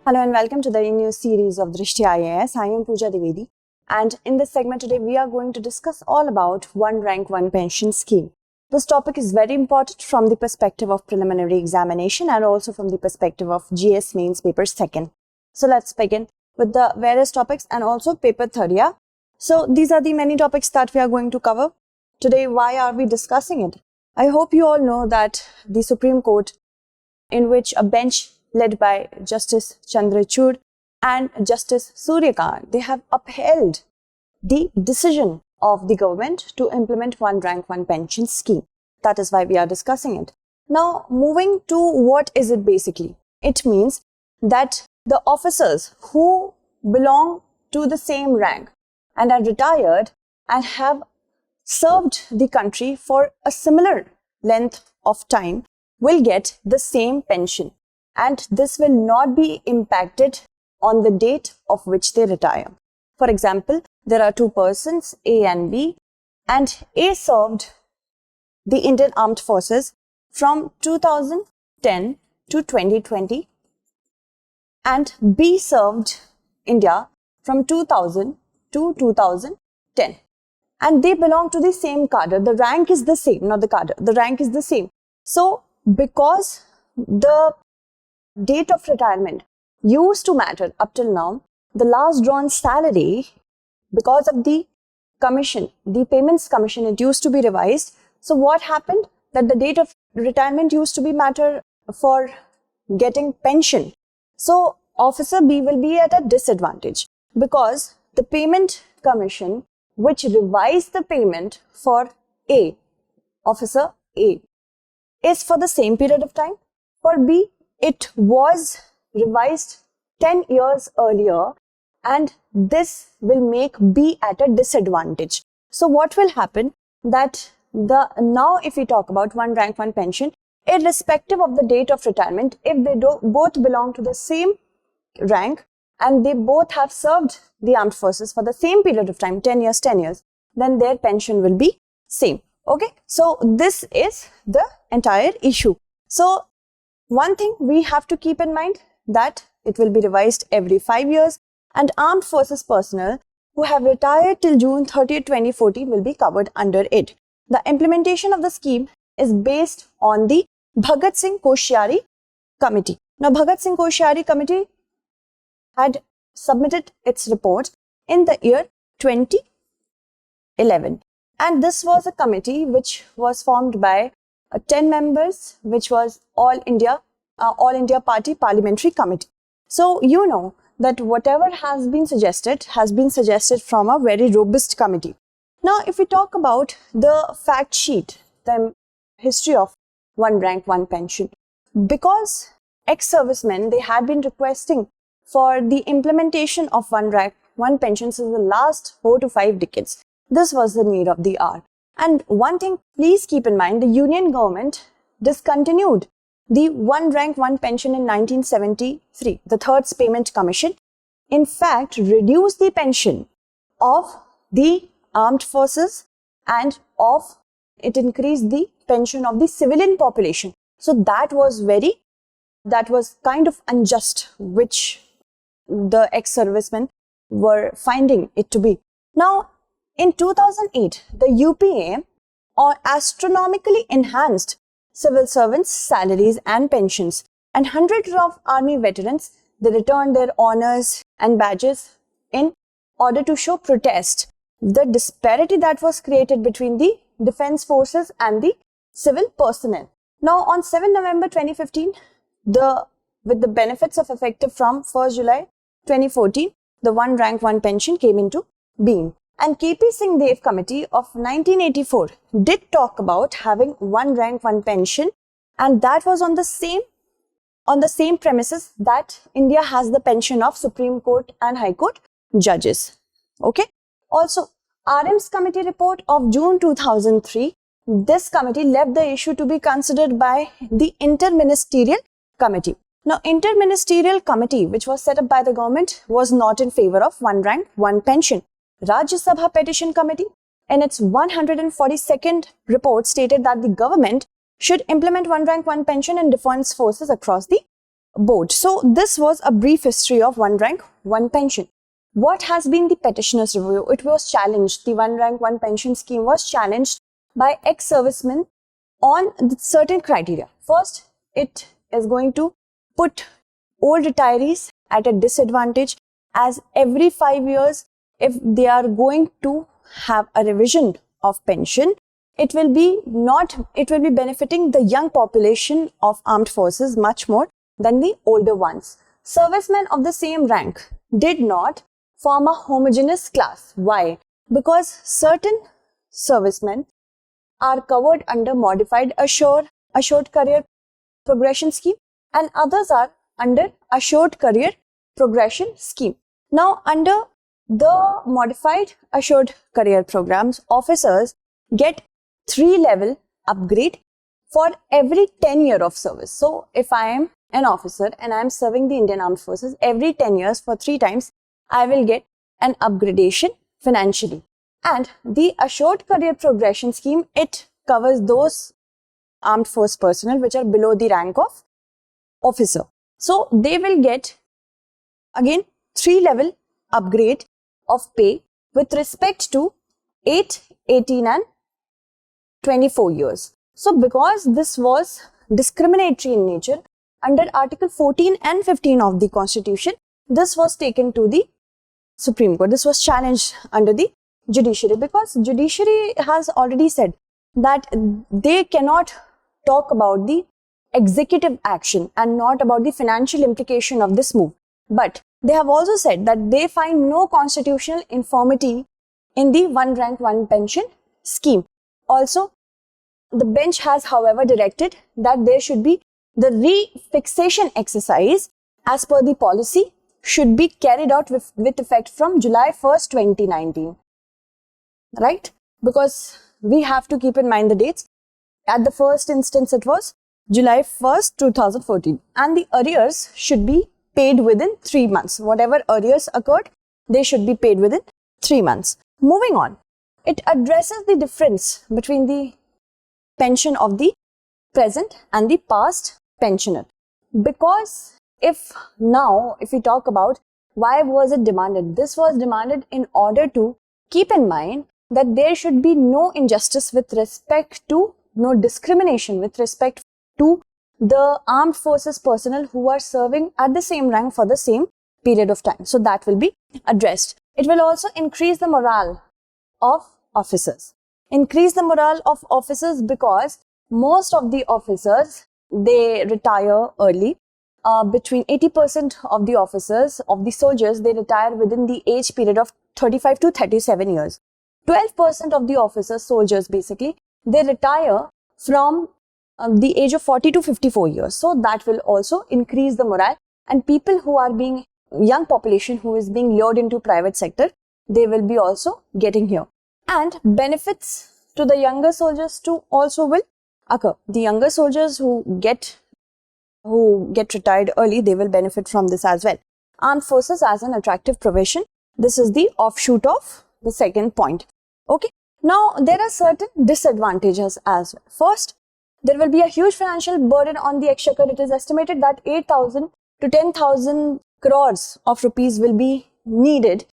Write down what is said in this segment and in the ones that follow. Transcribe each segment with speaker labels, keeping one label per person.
Speaker 1: Hello and welcome to the new series of Drishti IAS. I am Pooja Dwivedi, and in this segment today we are going to discuss all about one rank one pension scheme. This topic is very important from the perspective of preliminary examination and also from the perspective of GS mains paper second. So let's begin with the various topics and also paper third. Yeah. So these are the many topics that we are going to cover today. Why are we discussing it? I hope you all know that the Supreme Court, in which a bench led by Justice Chandrachud and Justice Suryakant, they have upheld the decision of the government to implement one rank one pension scheme. That is why we are discussing it. Now, moving to what is it basically? It means that the officers who belong to the same rank and are retired and have served the country for a similar length of time will get the same pension, and this will not be impacted on the date of which they retire. For example, there are two persons, A and B, and A served the Indian Armed Forces from 2010 to 2020 and B served India from 2000 to 2010. And they belong to the same cadre. The rank is the same, not the cadre. The rank is the same. So, because the date of retirement used to matter up till now, the last drawn salary, because of the commission, the payments commission, it used to be revised. So, what happened? That the date of retirement used to be matter for getting pension. So, Officer B will be at a disadvantage because the payment commission which revised the payment for A, Officer A, is for the same period of time. For B, it was revised 10 years earlier, and this will make B at a disadvantage. So what will happen? That now if we talk about one rank one pension, irrespective of the date of retirement, if they both belong to the same rank and they both have served the armed forces for the same period of time, 10 years, then their pension will be same. Okay, so this is the entire issue. So one thing we have to keep in mind that it will be revised every 5 years, and armed forces personnel who have retired till June 30th, 2014 will be covered under it. The implementation of the scheme is based on the Bhagat Singh Koshyari Committee. Now, Bhagat Singh Koshyari Committee had submitted its report in the year 2011, and this was a committee which was formed by 10 members, which was All India Party Parliamentary Committee. So you know that whatever has been suggested from a very robust committee. Now, if we talk about the fact sheet, the history of one rank one pension, because ex-servicemen, they had been requesting for the implementation of one rank one pension since the last 4 to 5 decades. This was the need of the hour. And one thing, please keep in mind, the Union government discontinued the one rank one pension in 1973. The Third Payment Commission, in fact, reduced the pension of the armed forces and it increased the pension of the civilian population. So that was kind of unjust, which the ex-servicemen were finding it to be. Now, in 2008, the UPA astronomically enhanced civil servants' salaries and pensions, and hundreds of army veterans, they returned their honors and badges in order to show protest the disparity that was created between the defense forces and the civil personnel. Now, on 7 November 2015, with the benefits of effective from 1st July 2014, the one rank one pension came into being. And K.P. Singh Dev Committee of 1984 did talk about having one rank one pension, and that was on the same premises that India has the pension of Supreme Court and High Court judges. Okay. Also, RM's committee report of June 2003, this committee left the issue to be considered by the Interministerial Committee. Now, Interministerial Committee, which was set up by the government, was not in favor of one rank one pension. Rajya Sabha Petition Committee, in its 142nd report, stated that the government should implement one rank one pension in defense forces across the board. So this was a brief history of one rank, one pension. What has been the petitioner's review? It was challenged. The one rank, one pension scheme was challenged by ex-servicemen on certain criteria. First, it is going to put old retirees at a disadvantage, as every 5 years, if they are going to have a revision of pension, it will be benefiting the young population of armed forces much more than the older ones. Servicemen of the same rank did not form a homogeneous class. Why? Because certain servicemen are covered under modified assured career progression scheme, and others are under assured career progression scheme. Now, under the modified assured career programs, officers get 3-level upgrade for every 10 year of service. So if I am an officer and I am serving the Indian Armed Forces, every 10 years for 3 times, I will get an upgradation financially. And the assured career progression scheme, it covers those armed force personnel which are below the rank of officer. So they will get again 3-level upgrade of pay with respect to 8, 18 and 24 years. So because this was discriminatory in nature, under Article 14 and 15 of the Constitution, this was taken to the Supreme Court. This was challenged under the judiciary, because judiciary has already said that they cannot talk about the executive action and not about the financial implication of this move. But they have also said that they find no constitutional infirmity in the one rank, one pension scheme. Also, the bench has, however, directed that there should be the refixation exercise as per the policy should be carried out with effect from July 1st, 2019. Right? Because we have to keep in mind the dates. At the first instance, it was July 1st, 2014. And the arrears should be paid within 3 months. Whatever arrears occurred, they should be paid within 3 months. Moving on, it addresses the difference between the pension of the present and the past pensioner. Because if we talk about why was it demanded, this was demanded in order to keep in mind that there should be no injustice with respect to, no discrimination with respect to the armed forces personnel who are serving at the same rank for the same period of time. So that will be addressed. It will also increase the morale of officers. Increase the morale of officers because most of the officers, they retire early. Between 80% of the officers, of the soldiers, they retire within the age period of 35 to 37 years. 12% of the officers, soldiers basically, they retire from the age of 40 to 54 years. So that will also increase the morale, and people who are being, young population who is being lured into private sector, they will be also getting here. And benefits to the younger soldiers too also will occur. The younger soldiers who get retired early, they will benefit from this as well. Armed forces as an attractive profession. This is the offshoot of the second point. Okay. Now, there are certain disadvantages as well. First, there will be a huge financial burden on the exchequer. It is estimated that 8,000 to 10,000 crores of rupees will be needed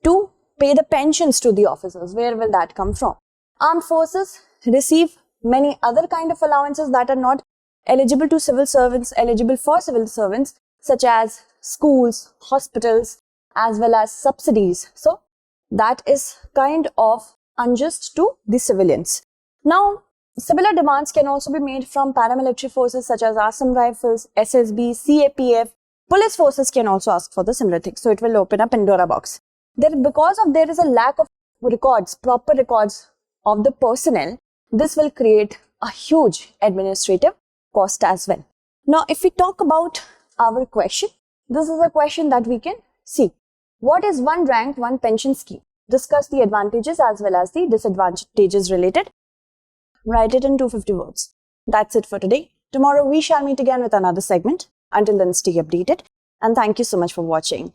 Speaker 1: to pay the pensions to the officers. Where will that come from? Armed forces receive many other kind of allowances that are not eligible for civil servants, such as schools, hospitals, as well as subsidies. So that is kind of unjust to the civilians. Now, similar demands can also be made from paramilitary forces such as Assam Rifles, SSB, CAPF. Police forces can also ask for the similar thing. So it will open a Pandora box. Because there is a lack of records, proper records of the personnel, this will create a huge administrative cost as well. Now, if we talk about our question, this is a question that we can see. What is one rank, one pension scheme? Discuss the advantages as well as the disadvantages related. Write it in 250 words. That's it for today. Tomorrow we shall meet again with another segment. Until then, stay updated. And thank you so much for watching.